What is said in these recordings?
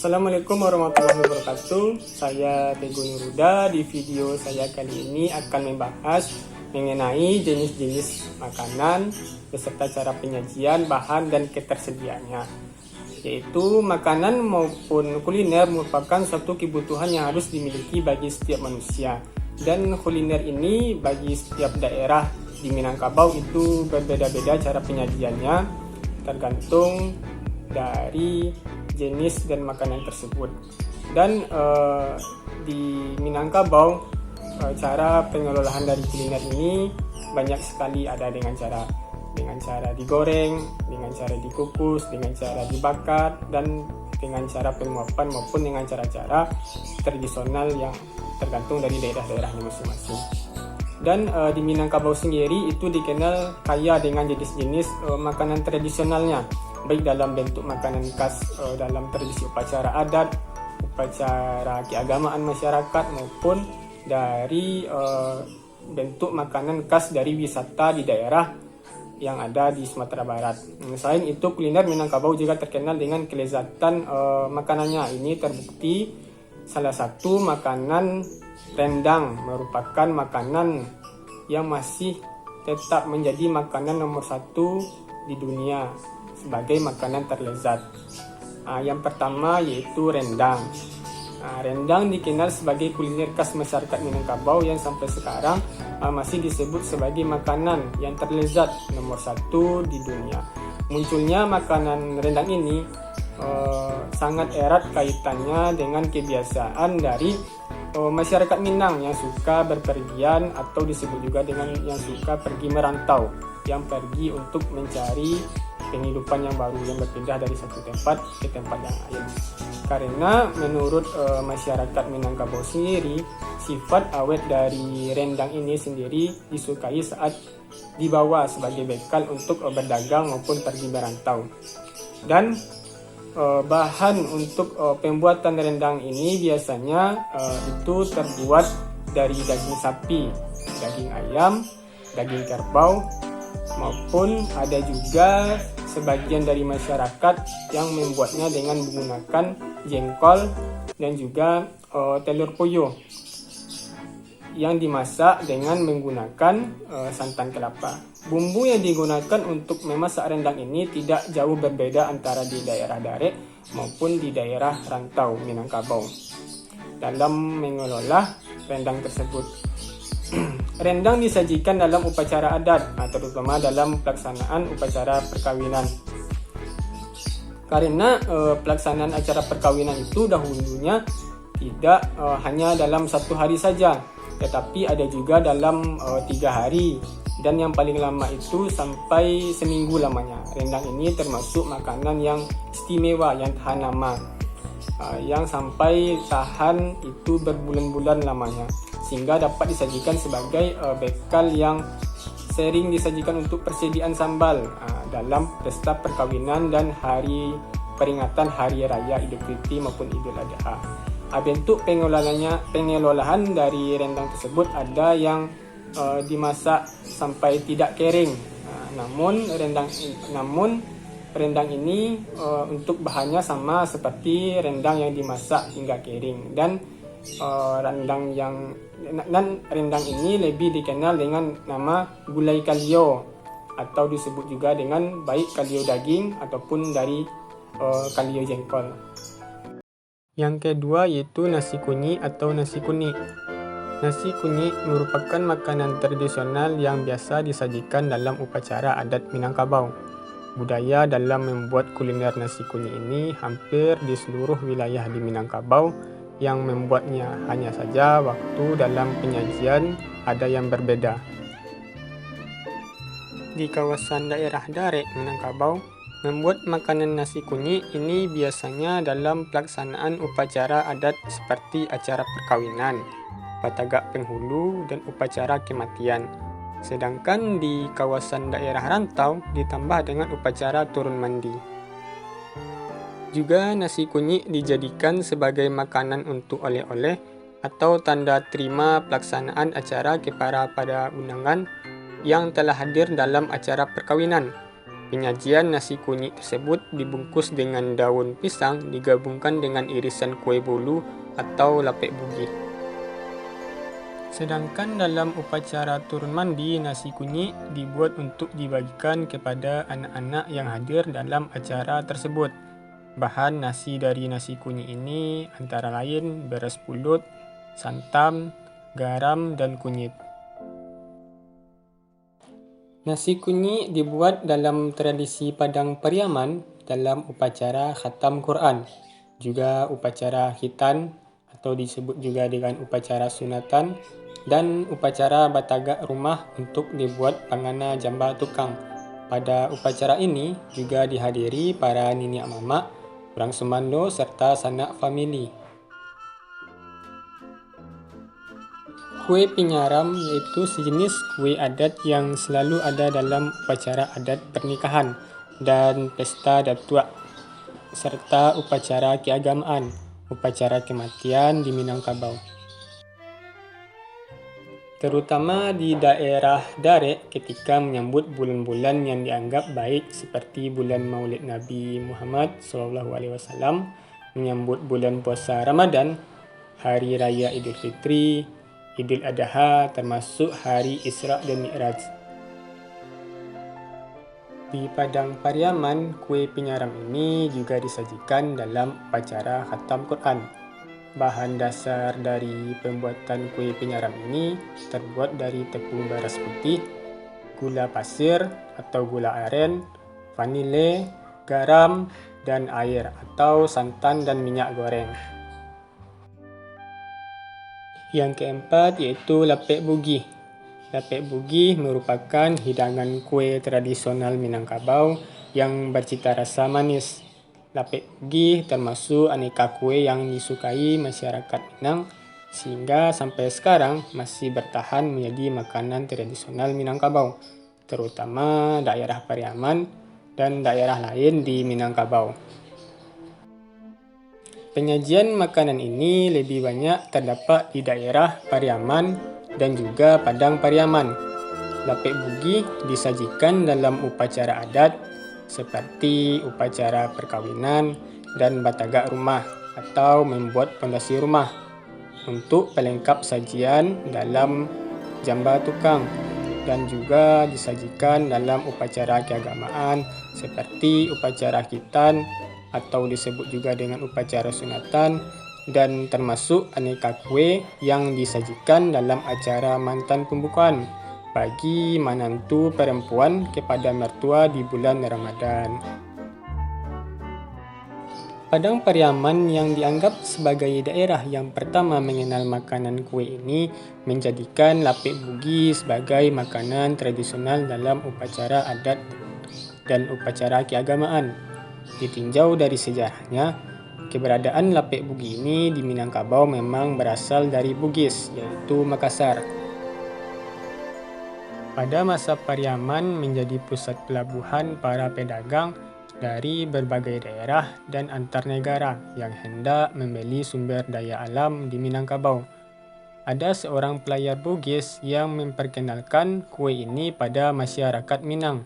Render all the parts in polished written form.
Assalamualaikum warahmatullahi wabarakatuh. Saya Teguh Nuruda. Di video saya kali ini akan membahas mengenai jenis-jenis makanan beserta cara penyajian, bahan, dan ketersediaannya. Yaitu makanan maupun kuliner merupakan suatu kebutuhan yang harus dimiliki bagi setiap manusia. Dan kuliner ini bagi setiap daerah di Minangkabau itu berbeda-beda cara penyajiannya, tergantung dari jenis dan makanan tersebut. Dan di Minangkabau cara pengelolaan dari kuliner ini banyak sekali, ada dengan cara digoreng, dengan cara dikukus, dengan cara dibakar, dan dengan cara penguapan maupun dengan cara-cara tradisional yang tergantung dari daerah-daerahnya masing-masing. Dan di Minangkabau sendiri itu dikenal kaya dengan jenis-jenis makanan tradisionalnya, baik dalam bentuk makanan khas dalam tradisi upacara adat, upacara keagamaan masyarakat, maupun dari bentuk makanan khas dari wisata di daerah yang ada di Sumatera Barat. Selain itu, kuliner Minangkabau juga terkenal dengan kelezatan makanannya. Ini terbukti salah satu makanan rendang merupakan makanan yang masih tetap menjadi makanan nomor 1 di dunia sebagai makanan terlezat. Yang pertama yaitu rendang. Rendang dikenal sebagai kuliner khas masyarakat Minangkabau yang sampai sekarang masih disebut sebagai makanan yang terlezat nomor 1 di dunia. Munculnya makanan rendang ini sangat erat kaitannya dengan kebiasaan dari masyarakat Minang yang suka berpergian, atau disebut juga dengan yang suka pergi merantau, yang pergi untuk mencari penghidupan yang baru, yang berpindah dari satu tempat ke tempat yang lain. Karena menurut masyarakat Minangkabau sendiri, sifat awet dari rendang ini sendiri disukai saat dibawa sebagai bekal untuk berdagang maupun pergi merantau. Dan bahan untuk pembuatan rendang ini biasanya itu terbuat dari daging sapi, daging ayam, daging kerbau, maupun ada juga sebagian dari masyarakat yang membuatnya dengan menggunakan jengkol dan juga telur puyuh yang dimasak dengan menggunakan santan kelapa. Bumbu yang digunakan untuk memasak rendang ini tidak jauh berbeda antara di daerah Darek maupun di daerah rantau Minangkabau dalam mengelola rendang tersebut. Rendang disajikan dalam upacara adat, terutama dalam pelaksanaan upacara perkawinan. Karena pelaksanaan acara perkawinan itu dahulunya tidak hanya dalam 1 hari saja, tetapi ada juga dalam 3 hari, dan yang paling lama itu sampai seminggu lamanya. Rendang ini termasuk makanan yang istimewa, yang tahan lama, yang sampai tahan itu berbulan-bulan lamanya, sehingga dapat disajikan sebagai bekal yang sering disajikan untuk persediaan sambal dalam pesta perkawinan dan hari peringatan hari raya Idul Fitri maupun Idul Adha. Bentuk pengelolaan dari rendang tersebut ada yang dimasak sampai tidak kering. Namun rendang ini untuk bahannya sama seperti rendang yang dimasak hingga kering, dan rendang ini lebih dikenal dengan nama gulai kalio, atau disebut juga dengan baik kalio daging ataupun dari kalio jengkol. Yang kedua yaitu nasi kunyi atau nasi kunik. Nasi kunyit merupakan makanan tradisional yang biasa disajikan dalam upacara adat Minangkabau. Budaya dalam membuat kuliner nasi kunyit ini hampir di seluruh wilayah di Minangkabau, yang membuatnya hanya saja waktu dalam penyajian ada yang berbeda. Di kawasan daerah Darek, Minangkabau, membuat makanan nasi kunyit ini biasanya dalam pelaksanaan upacara adat seperti acara perkawinan, patagak penghulu, dan upacara kematian. Sedangkan di kawasan daerah rantau ditambah dengan upacara turun mandi. Juga nasi kunyit dijadikan sebagai makanan untuk oleh-oleh atau tanda terima pelaksanaan acara kepada undangan yang telah hadir dalam acara perkawinan. Penyajian nasi kunyit tersebut dibungkus dengan daun pisang digabungkan dengan irisan kue bolu atau lapek bugi. Sedangkan dalam upacara turun mandi, nasi kunyit dibuat untuk dibagikan kepada anak-anak yang hadir dalam acara tersebut. Bahan nasi dari nasi kunyit ini antara lain beras pulut, santan, garam, dan kunyit. Nasi kunyit dibuat dalam tradisi Padang Pariaman dalam upacara khatam Quran, juga upacara khitan atau disebut juga dengan upacara sunatan, dan upacara batagak rumah untuk dibuat pangana jamba tukang. Pada upacara ini juga dihadiri para niniak mamak, orang semando, serta sanak famili. Kue pinyaram yaitu sejenis kue adat yang selalu ada dalam upacara adat pernikahan dan pesta datuk, serta upacara keagamaan, upacara kematian di Minangkabau. Terutama di daerah Darek ketika menyambut bulan-bulan yang dianggap baik seperti bulan Maulid Nabi Muhammad SAW, menyambut bulan puasa Ramadan, Hari Raya Idul Fitri, Idul Adha, termasuk Hari Isra dan Mi'raj. Di Padang Pariaman, kue pinyaram ini juga disajikan dalam upacara khatam Quran. Bahan dasar dari pembuatan kue pinyaram ini terbuat dari tepung beras putih, gula pasir atau gula aren, vanile, garam, dan air atau santan dan minyak goreng. Yang keempat yaitu lapek bugi. Lapek bugi merupakan hidangan kue tradisional Minangkabau yang bercita rasa manis. Lapek bugi termasuk aneka kue yang disukai masyarakat Minang, sehingga sampai sekarang masih bertahan menjadi makanan tradisional Minangkabau, terutama daerah Pariaman dan daerah lain di Minangkabau. Penyajian makanan ini lebih banyak terdapat di daerah Pariaman dan juga Padang Pariaman. Lapek bugi disajikan dalam upacara adat seperti upacara perkawinan dan batagak rumah atau membuat pondasi rumah. Untuk pelengkap sajian dalam jamba tukang, dan juga disajikan dalam upacara keagamaan seperti upacara khitan atau disebut juga dengan upacara sunatan, dan termasuk aneka kue yang disajikan dalam acara mantan pembukaan bagi menantu perempuan kepada mertua di bulan Ramadan. Padang Pariaman yang dianggap sebagai daerah yang pertama mengenal makanan kue ini menjadikan lapek bugi sebagai makanan tradisional dalam upacara adat dan upacara keagamaan. Ditinjau dari sejarahnya, keberadaan lapek bugi ini di Minangkabau memang berasal dari Bugis, yaitu Makassar. Pada masa Pariaman menjadi pusat pelabuhan para pedagang dari berbagai daerah dan antar negara yang hendak membeli sumber daya alam di Minangkabau. Ada seorang pelayar Bugis yang memperkenalkan kue ini pada masyarakat Minang.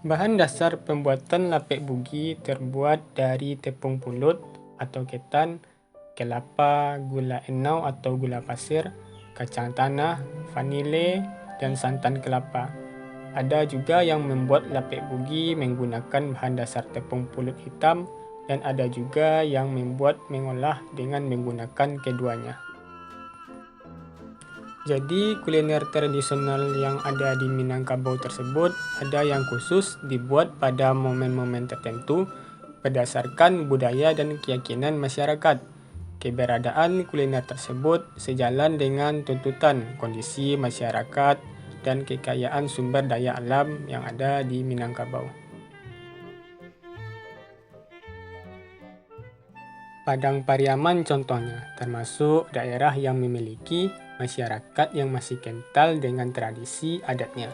Bahan dasar pembuatan lapek bugi terbuat dari tepung pulut atau ketan, kelapa, gula enau atau gula pasir, kacang tanah, vanile, dan santan kelapa. Ada juga yang membuat lapek bugi menggunakan bahan dasar tepung pulut hitam, dan ada juga yang mengolah dengan menggunakan keduanya. Jadi kuliner tradisional yang ada di Minangkabau tersebut ada yang khusus dibuat pada momen-momen tertentu berdasarkan budaya dan keyakinan masyarakat. Keberadaan kuliner tersebut sejalan dengan tuntutan kondisi masyarakat dan kekayaan sumber daya alam yang ada di Minangkabau. Padang Pariaman contohnya, termasuk daerah yang memiliki masyarakat yang masih kental dengan tradisi adatnya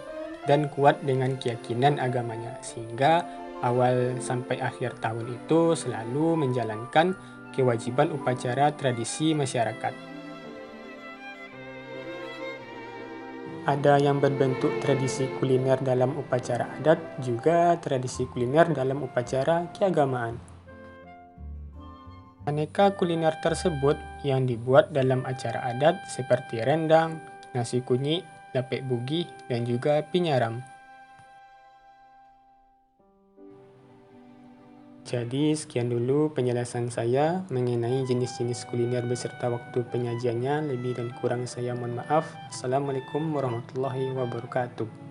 dan kuat dengan keyakinan agamanya, sehingga awal sampai akhir tahun itu selalu menjalankan kewajiban upacara tradisi masyarakat. Ada yang berbentuk tradisi kuliner dalam upacara adat, juga tradisi kuliner dalam upacara keagamaan. Aneka kuliner tersebut yang dibuat dalam acara adat seperti rendang, nasi kunyit, lepek bugi, dan juga pinyaram. Jadi sekian dulu penjelasan saya mengenai jenis-jenis kuliner beserta waktu penyajiannya. Lebih dan kurang saya mohon maaf. Assalamualaikum warahmatullahi wabarakatuh.